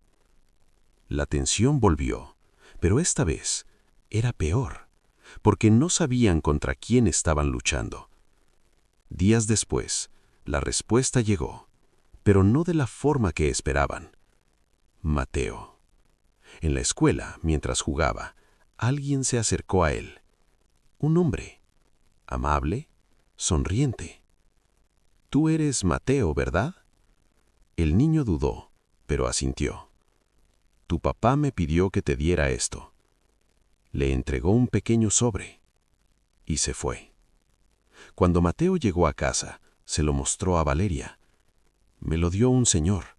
La tensión volvió, pero esta vez era peor, porque no sabían contra quién estaban luchando. Días después, la respuesta llegó, pero no de la forma que esperaban. Mateo. En la escuela, mientras jugaba, alguien se acercó a él. Un hombre, amable, sonriente. Tú eres Mateo, ¿verdad? El niño dudó, pero asintió. Tu papá me pidió que te diera esto. Le entregó un pequeño sobre y se fue. Cuando Mateo llegó a casa, se lo mostró a Valeria. Me lo dio un señor.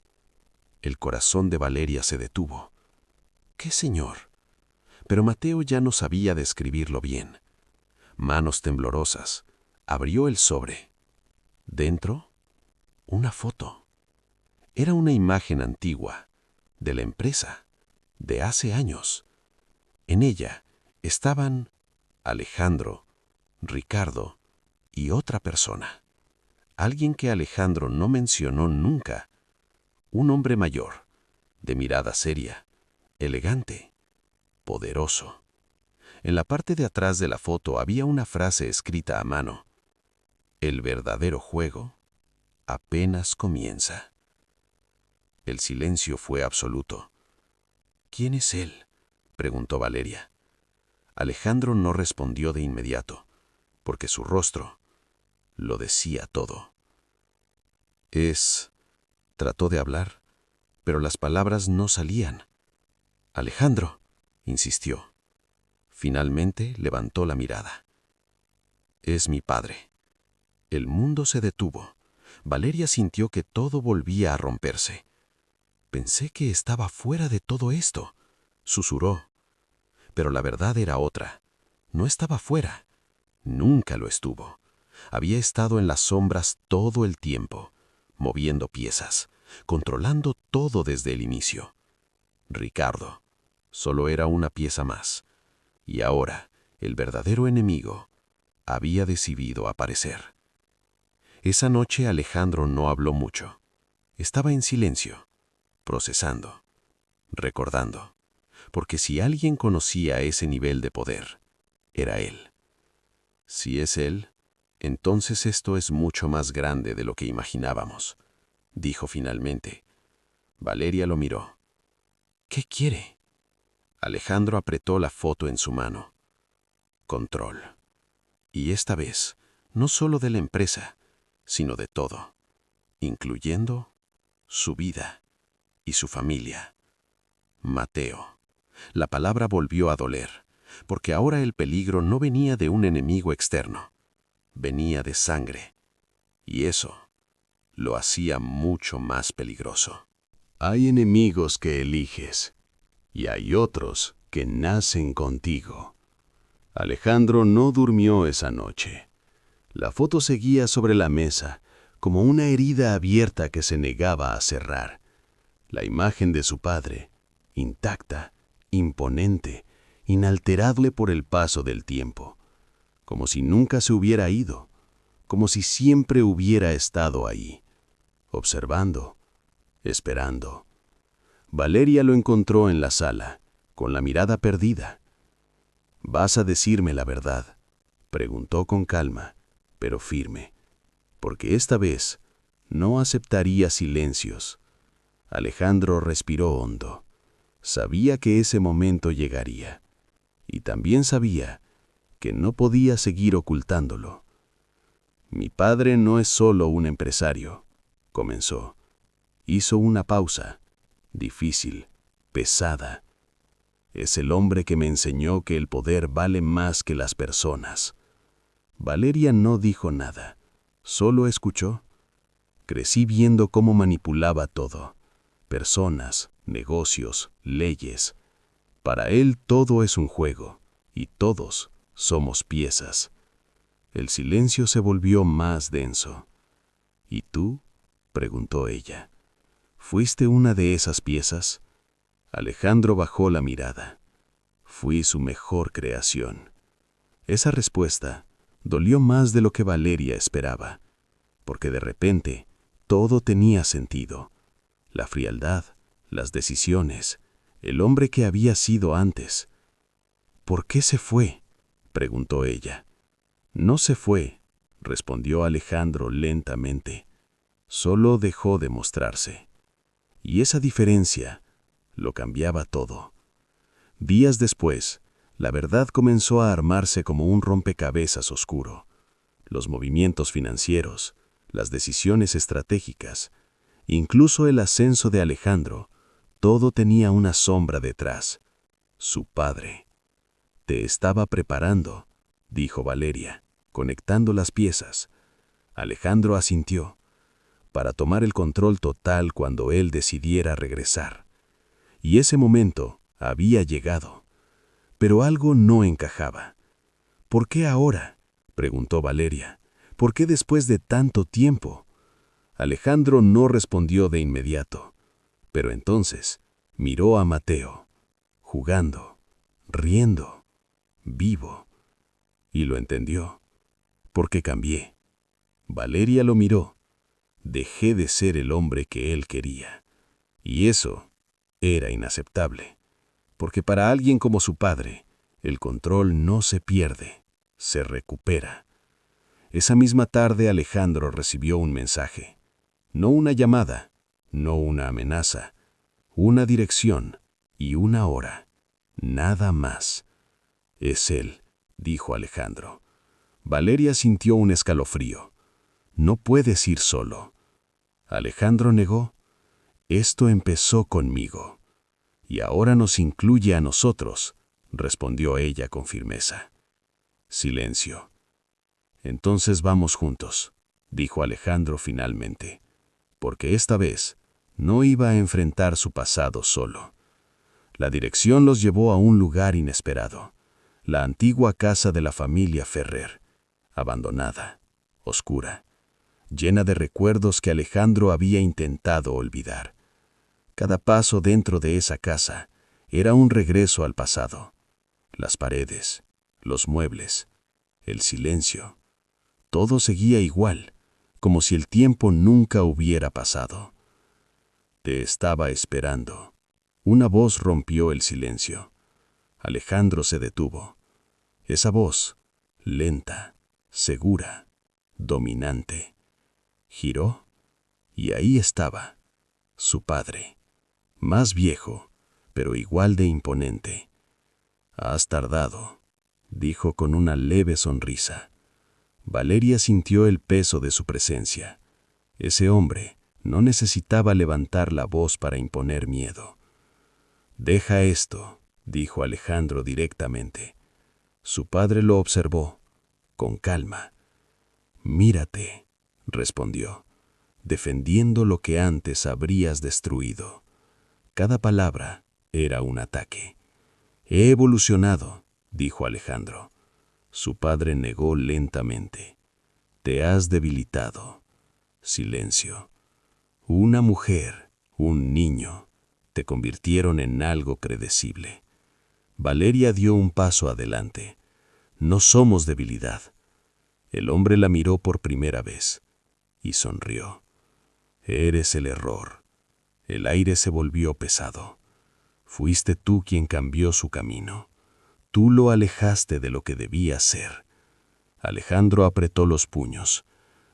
El corazón de Valeria se detuvo. ¿Qué señor? Pero Mateo ya no sabía describirlo bien. Manos temblorosas, abrió el sobre. Dentro, una foto. Era una imagen antigua, de la empresa, de hace años. En ella estaban Alejandro, Ricardo y otra persona. Alguien que Alejandro no mencionó nunca. Un hombre mayor, de mirada seria, elegante, poderoso. En la parte de atrás de la foto había una frase escrita a mano. El verdadero juego apenas comienza. El silencio fue absoluto. ¿Quién es él?, preguntó Valeria. Alejandro no respondió de inmediato, porque su rostro lo decía todo. Trató de hablar, pero las palabras no salían. Alejandro, insistió. Finalmente levantó la mirada. Es mi padre. El mundo se detuvo. Valeria sintió que todo volvía a romperse. Pensé que estaba fuera de todo esto, susurró. Pero la verdad era otra. No estaba fuera. Nunca lo estuvo. Había estado en las sombras todo el tiempo, moviendo piezas, controlando todo desde el inicio. Ricardo solo era una pieza más, y ahora el verdadero enemigo había decidido aparecer. Esa noche Alejandro no habló mucho. Estaba en silencio, procesando, recordando, porque si alguien conocía ese nivel de poder, era él. Si es él, entonces esto es mucho más grande de lo que imaginábamos, dijo finalmente. Valeria lo miró. ¿Qué quiere? Alejandro apretó la foto en su mano. Control. Y esta vez, no solo de la empresa, sino de todo, incluyendo su vida y su familia. Mateo. La palabra volvió a doler, porque ahora el peligro no venía de un enemigo externo, venía de sangre, y eso lo hacía mucho más peligroso. Hay enemigos que eliges, y hay otros que nacen contigo. Alejandro no durmió esa noche. La foto seguía sobre la mesa, como una herida abierta que se negaba a cerrar. La imagen de su padre, intacta, imponente, inalterable por el paso del tiempo, como si nunca se hubiera ido, como si siempre hubiera estado ahí, observando, esperando. Valeria lo encontró en la sala, con la mirada perdida. «¿Vas a decirme la verdad?», preguntó con calma, pero firme, porque esta vez no aceptaría silencios. Alejandro respiró hondo. Sabía que ese momento llegaría, y también sabía que no podía seguir ocultándolo. «Mi padre no es solo un empresario», comenzó. Hizo una pausa, difícil, pesada. «Es el hombre que me enseñó que el poder vale más que las personas». Valeria no dijo nada, solo escuchó. Crecí viendo cómo manipulaba todo. Personas, negocios, leyes. Para él todo es un juego, y todos somos piezas. El silencio se volvió más denso. «¿Y tú?», preguntó ella. «¿Fuiste una de esas piezas?». Alejandro bajó la mirada. «Fui su mejor creación». Esa respuesta dolió más de lo que Valeria esperaba, porque de repente todo tenía sentido. La frialdad, las decisiones, el hombre que había sido antes. «¿Por qué se fue?», preguntó ella. «No se fue», respondió Alejandro lentamente. «Solo dejó de mostrarse». Y esa diferencia lo cambiaba todo. Días después, la verdad comenzó a armarse como un rompecabezas oscuro. Los movimientos financieros, las decisiones estratégicas, incluso el ascenso de Alejandro, todo tenía una sombra detrás. Su padre. «Te estaba preparando», dijo Valeria, conectando las piezas. Alejandro asintió, para tomar el control total cuando él decidiera regresar. Y ese momento había llegado. Pero algo no encajaba. «¿Por qué ahora?», preguntó Valeria. «¿Por qué después de tanto tiempo?». Alejandro no respondió de inmediato, pero entonces miró a Mateo, jugando, riendo, vivo, y lo entendió. «Porque cambié». Valeria lo miró. «Dejé de ser el hombre que él quería». Y eso era inaceptable, porque para alguien como su padre, el control no se pierde, se recupera. Esa misma tarde Alejandro recibió un mensaje. No una llamada, no una amenaza, una dirección y una hora. Nada más. «Es él», dijo Alejandro. Valeria sintió un escalofrío. «No puedes ir solo». Alejandro negó. «Esto empezó conmigo. Y ahora nos incluye a nosotros», respondió ella con firmeza. Silencio. «Entonces vamos juntos», dijo Alejandro finalmente, porque esta vez no iba a enfrentar su pasado solo. La dirección los llevó a un lugar inesperado, la antigua casa de la familia Ferrer, abandonada, oscura. llena de recuerdos que Alejandro había intentado olvidar. Cada paso dentro de esa casa era un regreso al pasado. Las paredes, los muebles, el silencio, todo seguía igual, como si el tiempo nunca hubiera pasado. Te estaba esperando. Una voz rompió el silencio. Alejandro se detuvo. Esa voz, lenta, segura, dominante. Giró y ahí estaba, su padre, más viejo, pero igual de imponente. «Has tardado», dijo con una leve sonrisa. Valeria sintió el peso de su presencia. Ese hombre no necesitaba levantar la voz para imponer miedo. «Deja esto», dijo Alejandro directamente. Su padre lo observó, con calma. «Mírate», respondió, defendiendo lo que antes habrías destruido. Cada palabra era un ataque. «He evolucionado», dijo Alejandro. Su padre negó lentamente. «Te has debilitado». Silencio. Una mujer, un niño, te convirtieron en algo predecible. Valeria dio un paso adelante. «No somos debilidad». El hombre la miró por primera vez y sonrió. «Eres el error». El aire se volvió pesado. «Fuiste tú quien cambió su camino. Tú lo alejaste de lo que debía ser». Alejandro apretó los puños.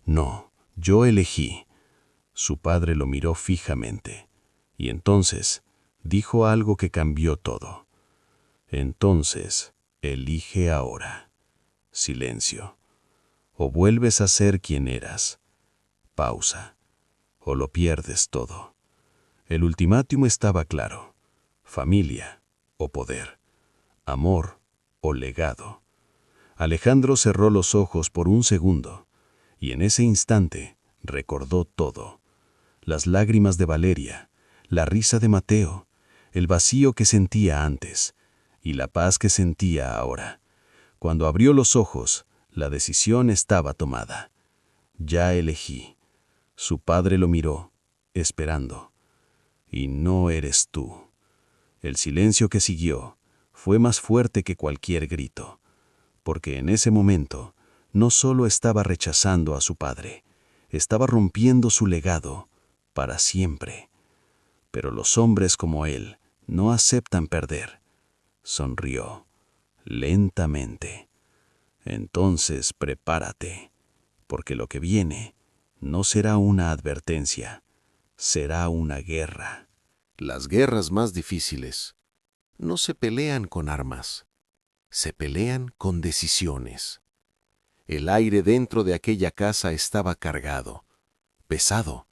«No, yo elegí». Su padre lo miró fijamente, y entonces dijo algo que cambió todo. «Entonces, elige ahora». Silencio. «O vuelves a ser quien eras». Pausa. «O lo pierdes todo». El ultimátum estaba claro. Familia o poder. Amor o legado. Alejandro cerró los ojos por un segundo, y en ese instante recordó todo. Las lágrimas de Valeria, la risa de Mateo, el vacío que sentía antes, y la paz que sentía ahora. Cuando abrió los ojos, la decisión estaba tomada. «Ya elegí». Su padre lo miró, esperando. «Y no eres tú». El silencio que siguió fue más fuerte que cualquier grito, porque en ese momento no solo estaba rechazando a su padre, estaba rompiendo su legado para siempre. Pero los hombres como él no aceptan perder. Sonrió, lentamente. «Entonces prepárate, porque lo que viene no será una advertencia, será una guerra». Las guerras más difíciles no se pelean con armas, se pelean con decisiones. El aire dentro de aquella casa estaba cargado, pesado,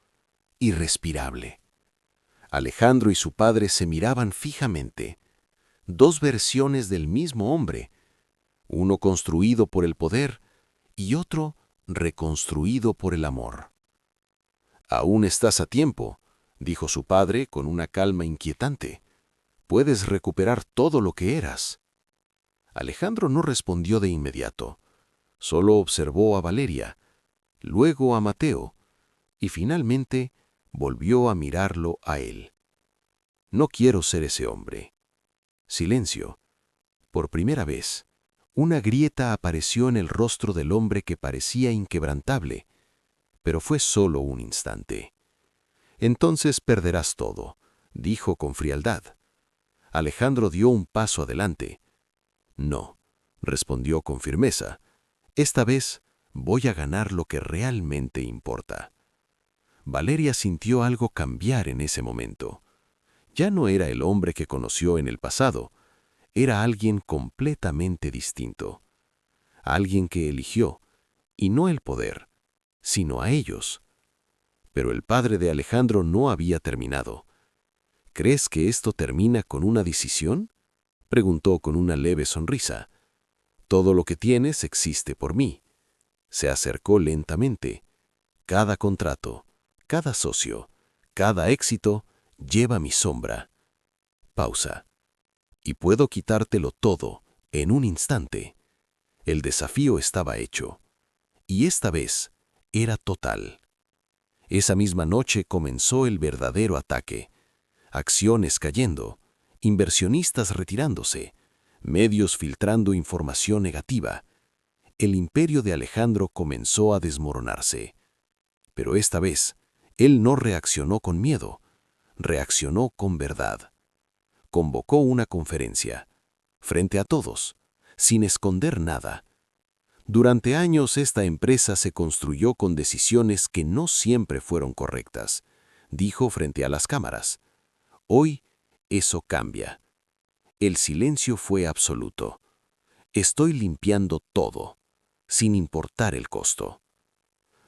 irrespirable. Alejandro y su padre se miraban fijamente, dos versiones del mismo hombre, uno construido por el poder y otro reconstruido por el amor. «Aún estás a tiempo», dijo su padre con una calma inquietante. «Puedes recuperar todo lo que eras». Alejandro no respondió de inmediato. Solo observó a Valeria, luego a Mateo, y finalmente volvió a mirarlo a él. «No quiero ser ese hombre». Silencio. Por primera vez, una grieta apareció en el rostro del hombre que parecía inquebrantable, pero fue solo un instante. «Entonces perderás todo», dijo con frialdad. Alejandro dio un paso adelante. «No», respondió con firmeza. «Esta vez voy a ganar lo que realmente importa». Valeria sintió algo cambiar en ese momento. Ya no era el hombre que conoció en el pasado, era alguien completamente distinto. Alguien que eligió, y no el poder, sino a ellos. Pero el padre de Alejandro no había terminado. «¿Crees que esto termina con una decisión?», preguntó con una leve sonrisa. «Todo lo que tienes existe por mí». Se acercó lentamente. «Cada contrato, cada socio, cada éxito lleva mi sombra». Pausa. «Y puedo quitártelo todo en un instante». El desafío estaba hecho. Y esta vez, era total. Esa misma noche comenzó el verdadero ataque. Acciones cayendo, inversionistas retirándose, medios filtrando información negativa. El imperio de Alejandro comenzó a desmoronarse. Pero esta vez, él no reaccionó con miedo, reaccionó con verdad. Convocó una conferencia, frente a todos, sin esconder nada. Durante años esta empresa se construyó con decisiones que no siempre fueron correctas, dijo frente a las cámaras. Hoy, eso cambia. El silencio fue absoluto. Estoy limpiando todo, sin importar el costo.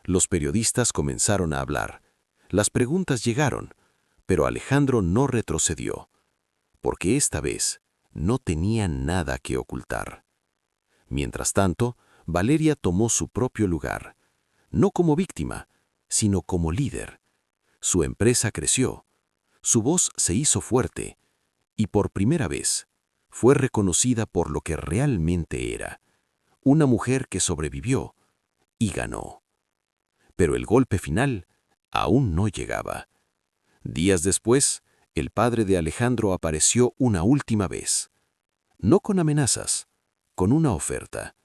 Los periodistas comenzaron a hablar. Las preguntas llegaron, pero Alejandro no retrocedió, porque esta vez no tenía nada que ocultar. Mientras tanto, Valeria tomó su propio lugar, no como víctima, sino como líder. Su empresa creció, su voz se hizo fuerte, y por primera vez fue reconocida por lo que realmente era, una mujer que sobrevivió y ganó. Pero el golpe final aún no llegaba. Días después, el padre de Alejandro apareció una última vez, no con amenazas, con una oferta.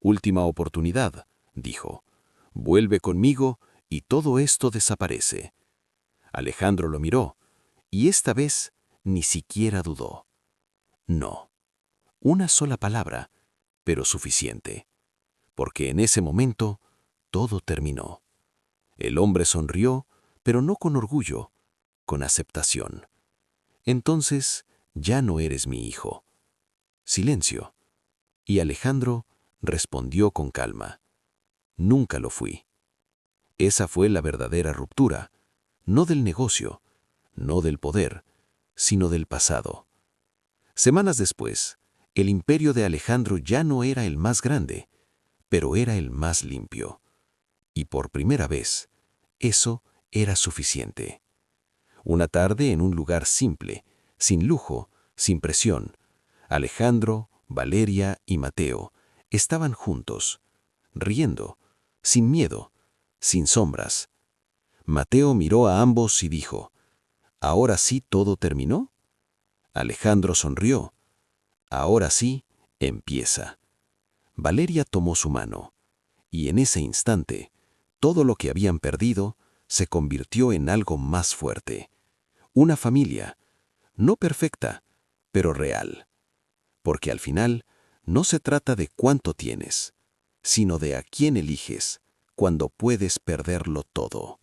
Última oportunidad, dijo. Vuelve conmigo y todo esto desaparece. Alejandro lo miró, y esta vez ni siquiera dudó. No. Una sola palabra, pero suficiente. Porque en ese momento todo terminó. El hombre sonrió, pero no con orgullo, con aceptación. Entonces ya no eres mi hijo. Silencio. Y Alejandro respondió con calma. Nunca lo fui. Esa fue la verdadera ruptura, no del negocio, no del poder, sino del pasado. Semanas después, el imperio de Alejandro ya no era el más grande, pero era el más limpio. Y por primera vez, eso era suficiente. Una tarde en un lugar simple, sin lujo, sin presión, Alejandro, Valeria y Mateo estaban juntos, riendo, sin miedo, sin sombras. Mateo miró a ambos y dijo, ¿ahora sí todo terminó? Alejandro sonrió. Ahora sí, empieza. Valeria tomó su mano, y en ese instante, todo lo que habían perdido se convirtió en algo más fuerte. Una familia, no perfecta, pero real. Porque al final, no se trata de cuánto tienes, sino de a quién eliges cuando puedes perderlo todo.